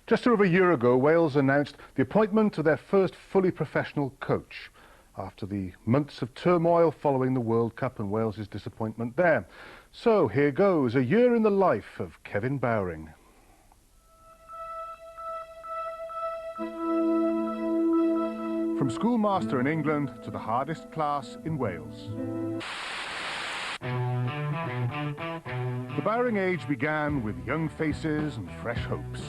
Just over a year ago, Wales announced the appointment of their first fully professional coach after the months of turmoil following the World Cup and Wales's disappointment there. So here goes, a year in the life of Kevin Bowring. From schoolmaster in England to the hardest class in Wales. The Bowring age began with young faces and fresh hopes.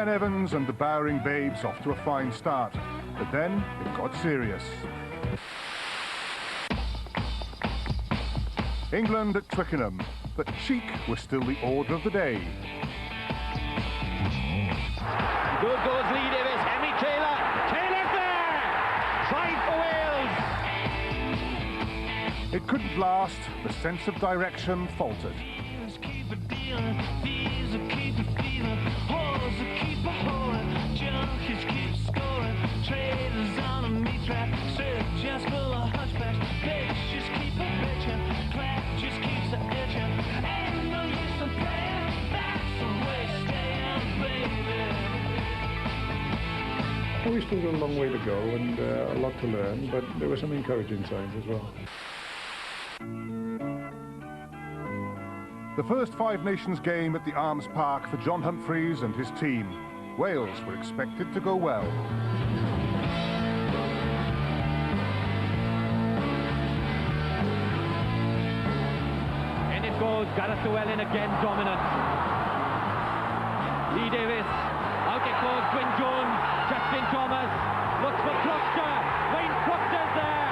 Evans and the Bowring babes off to a fine start, but then it got serious. England at Twickenham, but cheek was still the order of the day. Good goes Lee Davis, Henry Taylor, Taylor's there! Try for Wales! It couldn't last, the sense of direction faltered. We still got a long way to go and a lot to learn, but there were some encouraging signs as well. The first Five Nations game at the Arms Park for John Humphreys and his team. Wales were expected to go well. In it goes, Gareth Llewellyn again dominant. Lee Davis, out it goes, Gwyn Jones, Justin Thomas, looks for Proctor, Wayne Proctor's there!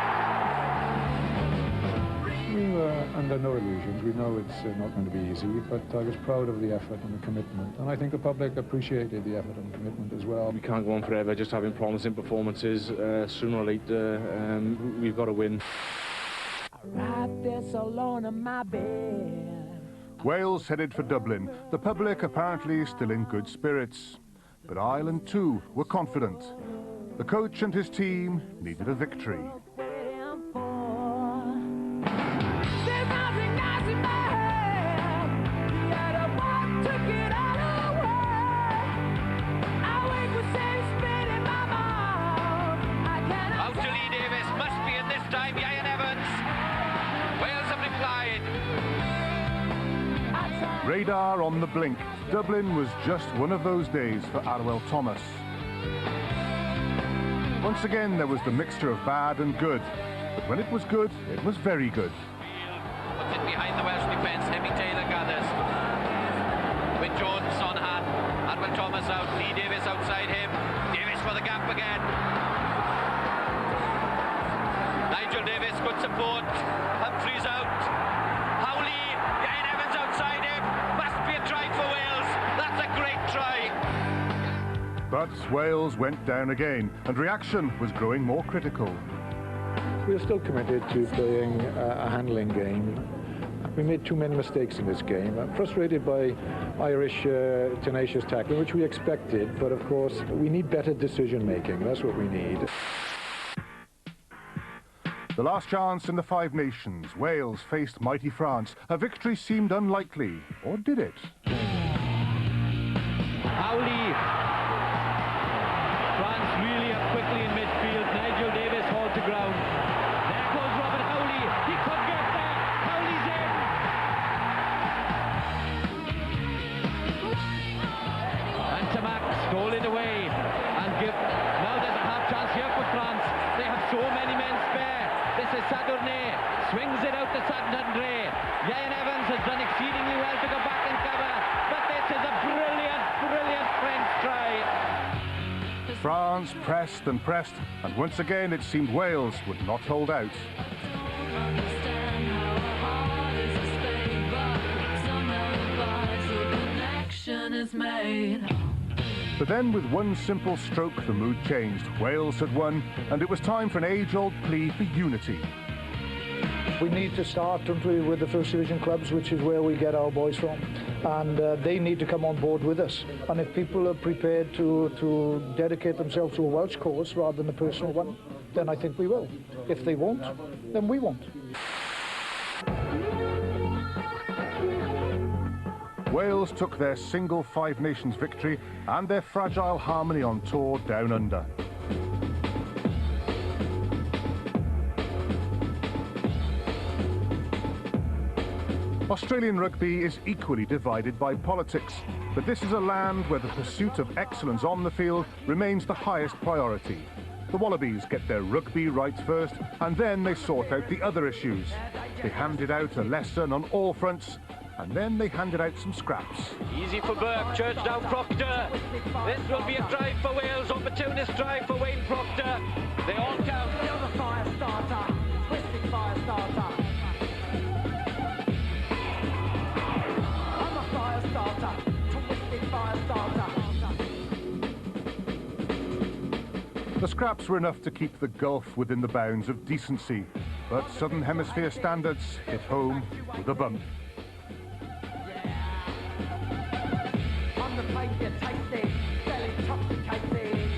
We were under no illusions. We know it's not going to be easy, but I was proud of the effort and the commitment. And I think the public appreciated the effort and commitment as well. We can't go on forever just having promising performances. Sooner or later, we've got to win. I write this alone in my bed. Wales headed for Dublin. The public apparently still in good spirits. But Ireland too were confident. The coach and his team needed a victory. Radar on the blink. Dublin was just one of those days for Arwel Thomas. Once again, there was the mixture of bad and good. But when it was good, it was very good. Puts it behind the Welsh defence. Hemi Taylor gathers. With Jones on hand. Arwel Thomas out. Lee Davis outside him. Davis for the gap again. Nigel Davis, good support. Humphreys out. But Wales went down again, and reaction was growing more critical. We are still committed to playing a handling game. We made too many mistakes in this game. I'm frustrated by Irish tenacious tackling, which we expected, but of course we need better decision making. That's what we need. The last chance in the Five Nations, Wales faced mighty France. A victory seemed unlikely, or did it? Howley. France really up quickly in midfield. Nigel Davis hauled to ground. There goes Robert Howley. He could get there. Howley's in. And Tamac stole it away. And now there's a half chance here for France. They have so many men spare. This is Sadourné. Swings it out to Saint-André. Ian Evans has done exceedingly well to go back and cover. But this is a brilliant, brilliant French try. France pressed and pressed, and once again it seemed Wales would not hold out. But then with one simple stroke the mood changed. Wales had won, and it was time for an age-old plea for unity. We need to start, don't we, with the First Division clubs, which is where we get our boys from. And they need to come on board with us. And if people are prepared to dedicate themselves to a Welsh cause rather than a personal one, then I think we will. If they won't, then we won't. Wales took their single Five Nations victory and their fragile harmony on tour down under. Australian rugby is equally divided by politics, but this is a land where the pursuit of excellence on the field remains the highest priority. The Wallabies get their rugby right first, and then they sort out the other issues. They handed out a lesson on all fronts, and then they handed out some scraps. Easy for Burke, Church down Proctor. This will be a drive for Wales, opportunist drive for Wayne Proctor. They all count. You're the fire starter, twisted fire starter. I'm a fire starter, twisted fire starter. The scraps were enough to keep the Gulf within the bounds of decency, but Southern Hemisphere standards hit home with a bump. On the plate you're tasty, well intoxicated.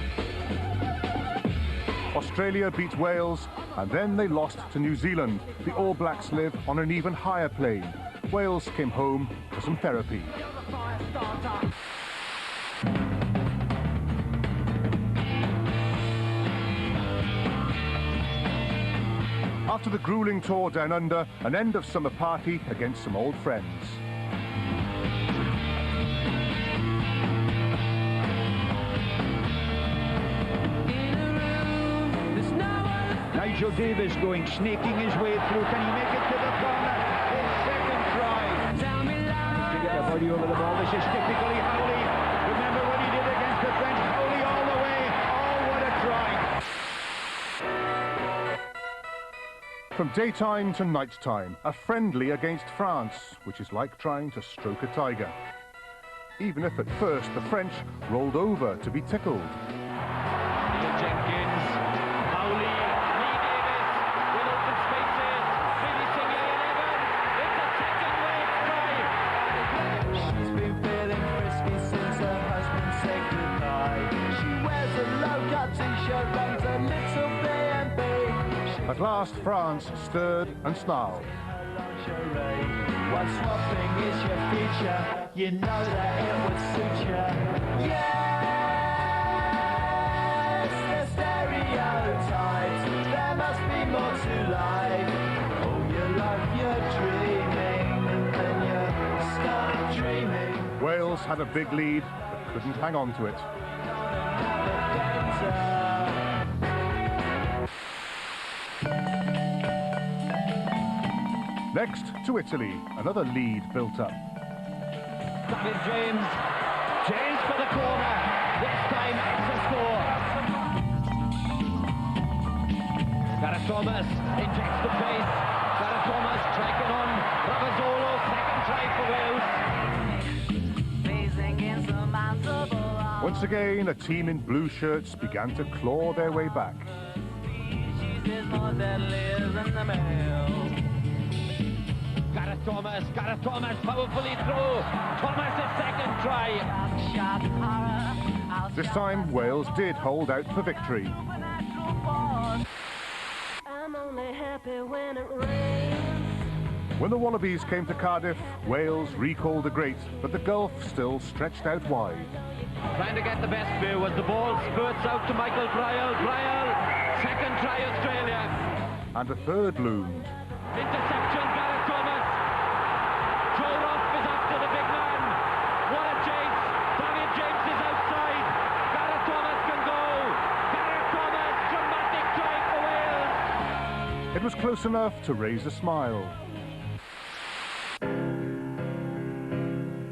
Australia beat Wales, and then they lost to New Zealand. The All Blacks live on an even higher plane. Wales came home for some therapy. You're the fire starter. After the gruelling tour down under, an end of summer party against some old friends. Nigel Davis going, snaking his way through. Can he make it to the corner? His second try. To get a body over the ball. This is typically Howley. Remember what he did against the French. Howley all the way. Oh, what a try. From daytime to nighttime, a friendly against France, which is like trying to stroke a tiger. Even if at first the French rolled over to be tickled. Jenkins, Howley, Lee Davis, with open spaces, finishing 11. It's a second wave try. She's been feeling frisky since her husband said goodbye. She wears a low-cut t-shirt, runs a little B&B. At last, France stirred and snarled. While swapping is your future, you know that it would suit you. Yes, the stereotypes, there must be more to life. Oh, you love your dreaming, and then you start dreaming. Wales had a big lead, but couldn't hang on to it. Next to Italy, another lead built up. David James, James for the corner. This time it's a score. Gareth Thomas injects the pace. Gareth Thomas tracking on. Ravazzolo, second try for Wales. Once again, a team in blue shirts began to claw their way back. Gareth Thomas powerfully through. Thomas' second try. This time, Wales did hold out for victory. I'm only happy when it rains. When the Wallabies came to Cardiff, Wales recalled the great, but the gulf still stretched out wide. Trying to get the best view as the ball spurts out to Michael Bryle. Bryle, second try Australia. And a third loomed. Interception, Gareth Thomas. Joe Roth is after the big man. What a chase. David James is outside. Gareth Thomas can go. Gareth Thomas, dramatic try for Wales. It was close enough to raise a smile.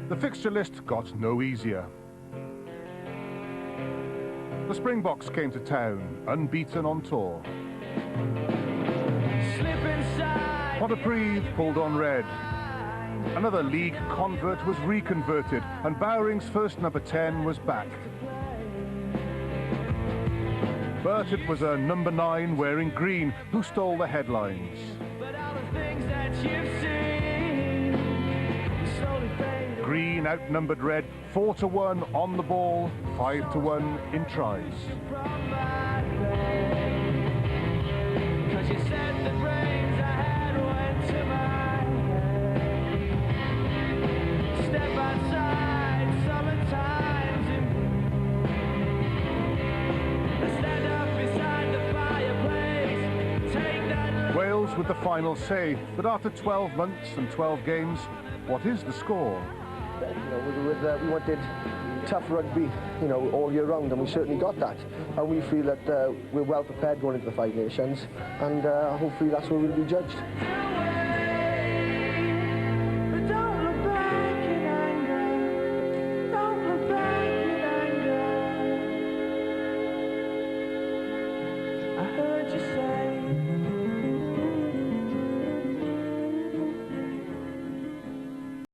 The fixture list got no easier. The Springboks came to town, unbeaten on tour. Pontypridd pulled on red. Another league convert was reconverted, and Bowring's first number 10 was back. But it was a number 9 wearing green who stole the headlines. Spain outnumbered Red 4-1 on the ball, 5-1 in tries. Wales with the final say, but after 12 months and 12 games, what is the score? We wanted tough rugby, all year round, and we certainly got that. And we feel that we're well prepared going into the Five Nations, and hopefully that's where we'll be judged.